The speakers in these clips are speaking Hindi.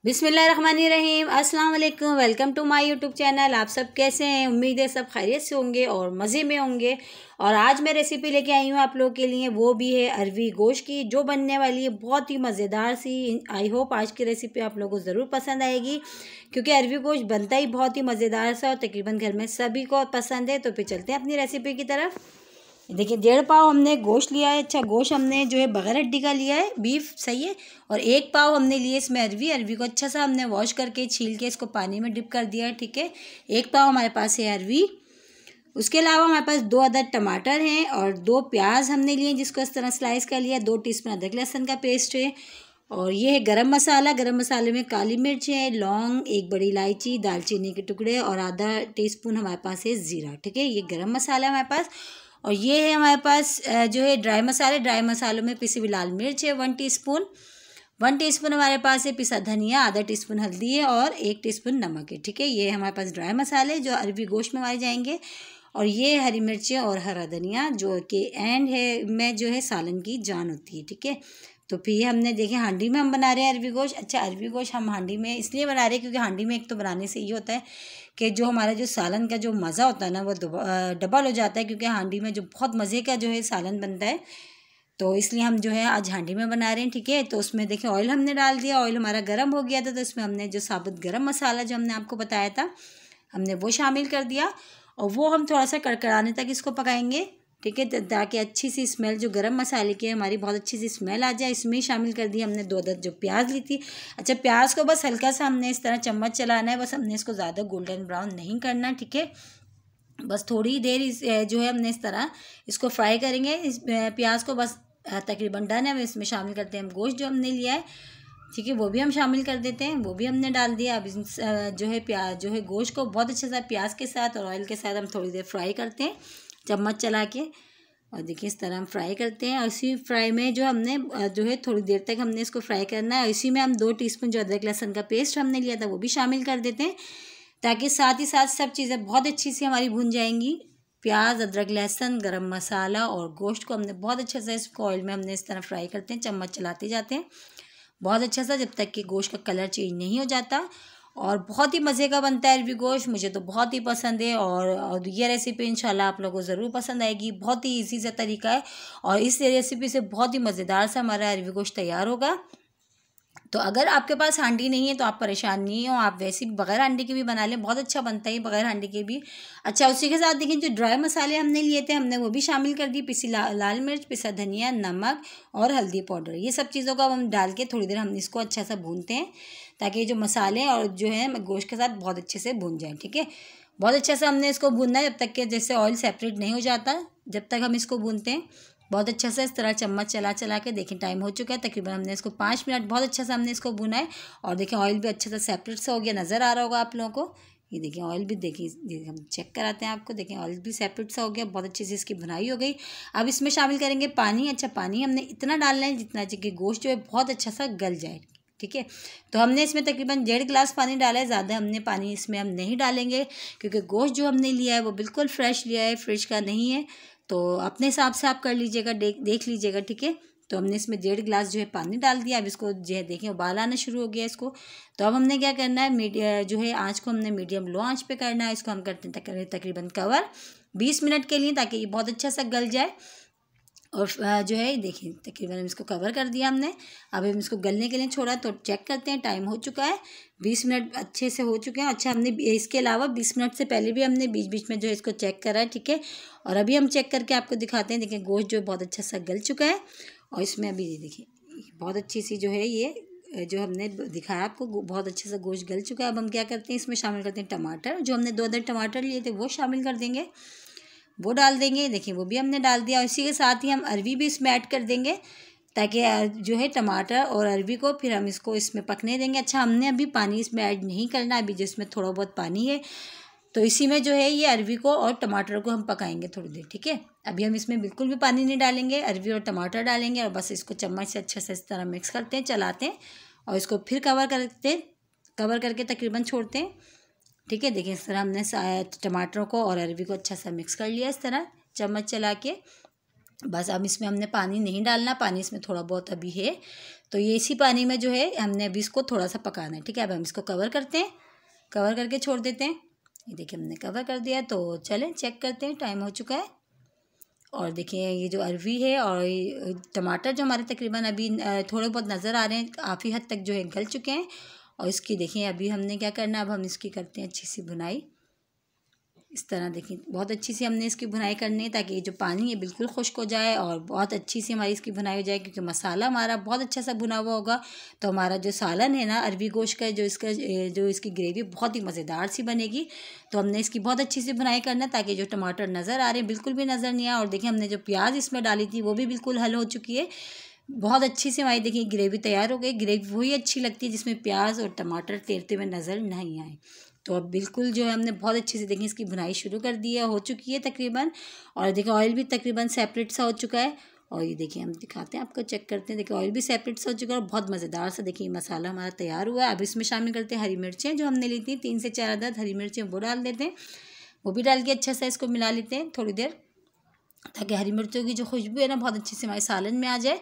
बिस्मिल्लाहिर्रहमानिर्रहीम। अस्सलाम वालेकुम। Welcome to my YouTube channel. आप सब कैसे हैं? उम्मीद है सब खैरियत से होंगे और मज़े में होंगे। और आज मैं रेसिपी लेके आई हूँ आप लोगों के लिए, वो भी है अरवी गोश्त की, जो बनने वाली है बहुत ही मज़ेदार सी। आई होप आज की रेसिपी आप लोगों को ज़रूर पसंद आएगी, क्योंकि अरवी गोश्त बनता ही बहुत ही मज़ेदार सा और तकरीबन घर में सभी को पसंद है। तो फिर चलते हैं अपनी रेसिपी की तरफ। देखिए 1.5 पाव हमने गोश्त लिया है। अच्छा, गोश्त हमने जो है बगैर हड्डी का लिया है, बीफ, सही है। और 1 पाव हमने लिए इसमें अरवी को अच्छा सा हमने वॉश करके छील के इसको पानी में डिप कर दिया है, ठीक है। 1 पाव हमारे पास है अरवी। उसके अलावा हमारे पास 2 अदद टमाटर हैं और 2 प्याज हमने लिए, जिसको इस तरह स्लाइस कर लिया। 2 टीस्पून अदरक लहसुन का पेस्ट है। और ये है गरम मसाला। गरम मसाले में काली मिर्च है, लौंग, 1 बड़ी इलायची, दालचीनी के टुकड़े और आधा टीस्पून हमारे पास है ज़ीरा, ठीक है। ये गरम मसाला है हमारे पास। और ये है हमारे पास जो है ड्राई मसाले। ड्राई मसालों में पिसी हुई लाल मिर्च है 1 टीस्पून। 1 टीस्पून हमारे पास है पिसा धनिया, आधा टीस्पून हल्दी है और 1 टीस्पून नमक है, ठीक है। ये हमारे पास ड्राई मसाले जो अरवी गोश्त में हमारे जाएंगे। और ये हरी मिर्चें और हरा धनिया, जो कि एंड है में जो है सालन की जान होती है, ठीक है। तो फिर ये हमने देखे हांडी में हम बना रहे हैं अरवी गोश्त। अच्छा, अरवी गोश्त हम हांडी में इसलिए बना रहे हैं क्योंकि हांडी में एक तो बनाने से ये होता है कि जो हमारा जो सालन का जो मज़ा होता है ना, वो डबल हो जाता है, क्योंकि हांडी में जो बहुत मज़े का जो है सालन बनता है। तो इसलिए हम जो है आज हांडी में बना रहे हैं, ठीक है। तो उसमें देखिए ऑयल हमने डाल दिया। ऑयल हमारा गर्म हो गया था, तो इसमें हमने जो साबुत गरम मसाला जो हमने आपको बताया था, हमने वो शामिल कर दिया। और वो हम थोड़ा सा कड़कड़ाने तक इसको पकाएंगे, ठीक है, ताकि अच्छी सी स्मेल जो गरम मसाले की है हमारी बहुत अच्छी सी स्मेल आ जाए। इसमें शामिल कर दी हमने 2 अदद जो प्याज ली थी। अच्छा, प्याज को बस हल्का सा हमने इस तरह चम्मच चलाना है, बस हमने इसको ज़्यादा गोल्डन ब्राउन नहीं करना, ठीक है। बस थोड़ी देर जो है हमने इस तरह इसको फ्राई करेंगे। इस प्याज को बस तकरीबन डन है। अब इसमें शामिल करते हैं हम गोश्त जो हमने लिया है, ठीक है, वो भी हम शामिल कर देते हैं। वो भी हमने डाल दिया। अब जो है प्याज जो है गोश्त को बहुत अच्छे से प्याज के साथ और ऑयल के साथ हम थोड़ी देर फ्राई करते हैं चम्मच चला के। और देखिए इस तरह हम फ्राई करते हैं। और इसी फ्राई में जो हमने जो है थोड़ी देर तक हमने इसको फ्राई करना है। और इसी में हम 2 टीस्पून जो अदरक लहसुन का पेस्ट हमने लिया था वो भी शामिल कर देते हैं, ताकि साथ ही साथ सब चीज़ें बहुत अच्छी सी हमारी भुन जाएंगी। प्याज, अदरक लहसुन, गरम मसाला और गोश्त को हमने बहुत अच्छे से इसको ऑयल में हमने इस तरह फ्राई करते हैं, चम्मच चलाते जाते हैं बहुत अच्छा सा, जब तक कि गोश्त का कलर चेंज नहीं हो जाता। और बहुत ही मज़े का बनता है अरवी गोश्त, मुझे तो बहुत ही पसंद है। और ये रेसिपी इंशाल्लाह आप लोगों को ज़रूर पसंद आएगी। बहुत ही इजी सा तरीका है और इस रेसिपी से बहुत ही मज़ेदार सा हमारा अरवी गोश्त तैयार होगा। तो अगर आपके पास हांडी नहीं है तो आप परेशान नहीं हो, आप वैसे भी बगैर हांडी के भी बना लें, बहुत अच्छा बनता है बगैर हांडी के भी। अच्छा, उसी के साथ देखिए जो ड्राई मसाले हमने लिए थे हमने वो भी शामिल कर दी। पिसी लाल मिर्च, पिसा धनिया, नमक और हल्दी पाउडर, ये सब चीज़ों का हम डाल के थोड़ी देर हम इसको अच्छा सा भूनते हैं, ताकि ये जो मसाले और जो है गोश्त के साथ बहुत अच्छे से भून जाएँ, ठीक है। बहुत अच्छा से हमने इसको भूनना है जब तक कि जैसे ऑयल सेपरेट नहीं हो जाता, जब तक हम इसको भूनते हैं बहुत अच्छा सा इस तरह चम्मच चला चला के। देखिए टाइम हो चुका है, तकरीबन हमने इसको 5 मिनट बहुत अच्छा सा हमने इसको भुना है। और देखिए ऑयल भी अच्छा सा सेपरेट सा हो गया, नज़र आ रहा होगा आप लोगों को। ये देखिए ऑयल भी देखिए हम चेक कराते हैं आपको। देखिए ऑयल भी सेपरेट सा हो गया, बहुत अच्छी से इसकी भुनाई हो गई। अब इसमें शामिल करेंगे पानी। अच्छा, पानी हमने इतना डालना है जितना कि गोश्त जो है बहुत अच्छा सा गल जाए, ठीक है। तो हमने इसमें तकरीबन 1.5 गिलास पानी डाला है, ज़्यादा हमने पानी इसमें हम नहीं डालेंगे, क्योंकि गोश्त जो हमने लिया है वो बिल्कुल फ्रेश लिया है, फ्रिज का नहीं है। तो अपने हिसाब से आप कर लीजिएगा, देख लीजिएगा, ठीक है। तो हमने इसमें 1.5 गिलास जो है पानी डाल दिया। अब इसको जो है देखें उबाल आना शुरू हो गया इसको। तो अब हमने क्या करना है, जो है आँच को हमने मीडियम लो आँच पे करना है। इसको हम करते हैं तकरीबन कवर 20 मिनट के लिए, ताकि ये बहुत अच्छा सा गल जाए। और जो है देखिए तकरीबन हम इसको कवर कर दिया हमने। अब हम इसको गलने के लिए छोड़ा, तो चेक करते हैं, टाइम हो चुका है 20 मिनट अच्छे से हो चुके हैं। अच्छा, हमने इसके अलावा 20 मिनट से पहले भी हमने बीच बीच में जो है इसको चेक करा है, ठीक है। और अभी हम चेक करके आपको दिखाते हैं। देखिए गोश्त जो बहुत अच्छा सा गल चुका है। और इसमें अभी देखिए बहुत अच्छी सी जो है ये जो हमने दिखाया आपको, बहुत अच्छे से गोश्त गल चुका है। अब हम क्या करते हैं, इसमें शामिल करते हैं टमाटर। जो हमने 2 अदद टमाटर लिए थे वो शामिल कर देंगे, वो डाल देंगे। देखिए वो भी हमने डाल दिया। और इसी के साथ ही हम अरवी भी इसमें ऐड कर देंगे, ताकि जो है टमाटर और अरवी को फिर हम इसको इसमें पकने देंगे। अच्छा, हमने अभी पानी इसमें ऐड नहीं करना, अभी जिसमें थोड़ा बहुत पानी है, तो इसी में जो है ये अरवी को और टमाटर को हम पकाएंगे थोड़ी देर, ठीक है। अभी हम इसमें बिल्कुल भी पानी नहीं डालेंगे, अरवी और टमाटर डालेंगे और बस इसको चम्मच से अच्छे से इस तरह मिक्स करते हैं, चलाते हैं और इसको फिर कवर करके तकरीबन छोड़ते हैं, ठीक है। देखिए इस तरह हमने टमाटरों को और अरवी को अच्छा सा मिक्स कर लिया इस तरह चम्मच चला के। बस अब इसमें हमने पानी नहीं डालना, पानी इसमें थोड़ा बहुत अभी है, तो ये इसी पानी में जो है हमने अभी इसको थोड़ा सा पकाना है, ठीक है। अब हम इसको कवर करते हैं, कवर करके छोड़ देते हैं। ये देखिए हमने कवर कर दिया, तो चलें चेक करते हैं, टाइम हो चुका है। और देखिए ये जो अरवी है और टमाटर जो हमारे तकरीबन अभी थोड़े बहुत नज़र आ रहे हैं, काफ़ी हद तक जो है गल चुके हैं। और इसकी देखिए अभी हमने क्या करना है, अब हम इसकी करते हैं अच्छी सी भुनाई। इस तरह देखिए बहुत अच्छी सी हमने इसकी भुनाई करनी है, ताकि ये जो पानी है बिल्कुल खुश्क हो जाए और बहुत अच्छी सी हमारी इसकी भुनाई हो जाए, क्योंकि मसाला हमारा बहुत अच्छा सा भुना हुआ होगा। तो हमारा जो सालन है ना अरवी गोश्त का, जो इसकी ग्रेवी बहुत ही मज़ेदार सी बनेगी। तो हमने इसकी बहुत अच्छी सी भुनाई करना है, ताकि जो टमाटर नज़र आ रहे हैं बिल्कुल भी नज़र नहीं आए। और देखिए हमने जो प्याज इसमें डाली थी वो भी बिल्कुल हल हो चुकी है। बहुत अच्छी सी हमारी देखिए ग्रेवी तैयार हो गई। ग्रेवी वही अच्छी लगती है जिसमें प्याज और टमाटर तैरते हुए नज़र नहीं आए। तो अब बिल्कुल जो है हमने बहुत अच्छे से देखिए इसकी भुनाई शुरू कर दी है, हो चुकी है तकरीबन। और देखिए ऑयल भी तकरीबन सेपरेट सा हो चुका है। और ये देखिए हम दिखाते हैं आपको, चेक करते हैं। देखिए ऑयल भी सेपरेट सा हो चुका है और बहुत मज़ेदार सा देखिए मसाला हमारा तैयार हुआ है। अब इसमें शामिल करते हैं हरी मिर्चें, जो हमने ली थी 3 से 4 अदद हरी मिर्चें, वो डाल देते हैं। वो भी डाल के अच्छा सा इसको मिला लेते हैं थोड़ी देर, ताकि हरी मिर्चों की जो खुशबू है ना बहुत अच्छे से हमारे सालन में आ जाए।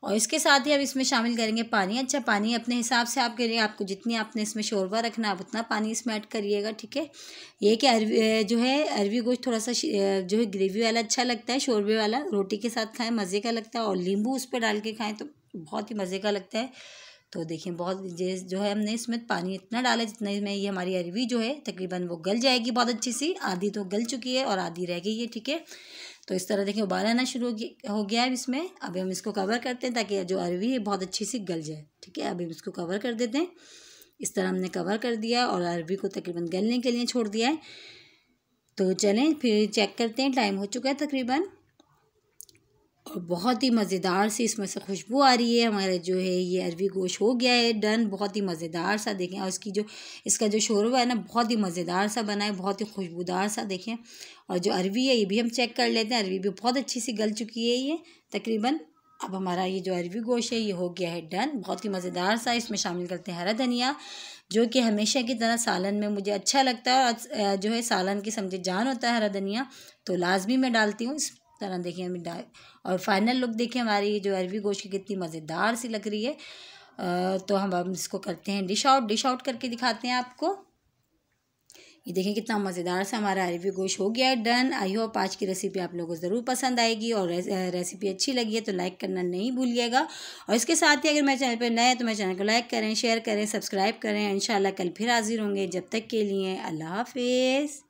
और इसके साथ ही अब इसमें शामिल करेंगे पानी। अच्छा, पानी अपने हिसाब से आप करिए, आपको जितनी आपने इसमें शोरबा रखना आप उतना पानी इसमें ऐड करिएगा, ठीक है। ये कि अरवी गोश्त थोड़ा सा जो है ग्रेवी वाला अच्छा लगता है, शोरबे वाला रोटी के साथ खाएं मज़े का लगता है, और नींबू उस पर डाल के खाएं तो बहुत ही मज़े का लगता है। तो देखिए बहुत जो है हमने इसमें पानी इतना डाला जितना में ये हमारी अरवी जो है तकरीबन वो गल जाएगी बहुत अच्छी सी। आधी तो गल चुकी है और आधी रह गई है, ठीक है। तो इस तरह देखिए उबाल आना शुरू हो गया है इसमें। अभी हम इसको कवर करते हैं ताकि जो अरवी है बहुत अच्छी सी गल जाए, ठीक है। अभी हम इसको कवर कर देते हैं। इस तरह हमने कवर कर दिया और अरवी को तकरीबन गलने के लिए छोड़ दिया है। तो चलें फिर चेक करते हैं, टाइम हो चुका है तकरीबन। और बहुत ही मज़ेदार सी इसमें से खुशबू आ रही है। हमारे जो है ये अरवी गोश्त हो गया है डन, बहुत ही मज़ेदार सा देखें। और इसका जो शोरबा है ना बहुत ही मज़ेदार सा बना है, बहुत ही खुशबूदार सा देखें। और जो अरवी है ये भी हम चेक कर लेते हैं, अरवी भी बहुत अच्छी सी गल चुकी है ये तकरीबन। अब हमारा ये जो अरवी गोश्त है ये हो गया है डन, बहुत ही मज़ेदार सा। इसमें शामिल करते हैं हरा धनिया, जो कि हमेशा की तरह सालन में मुझे अच्छा लगता है, और जो है सालन की समझे जान होता है हरा धनिया, तो लाजमी मैं डालती हूँ। इस तरह देखिए हम डाल, और फाइनल लुक देखिए हमारी जो अरवी गोश्त की कितनी मज़ेदार सी लग रही है। तो हम इसको करते हैं डिश आउट करके दिखाते हैं आपको। ये देखिए कितना मज़ेदार सा हमारा अरवी गोश्त हो गया है डन। आई होप आज की रेसिपी आप लोगों को ज़रूर पसंद आएगी, और रेसिपी अच्छी लगी है तो लाइक करना नहीं भूलिएगा। और इसके साथ ही अगर मेरे चैनल पर नए हैं तो मेरे चैनल को लाइक करें, शेयर करें, सब्सक्राइब करें। इंशाल्लाह कल फिर हाजिर होंगे, जब तक के लिए अल्लाह हाफिज़।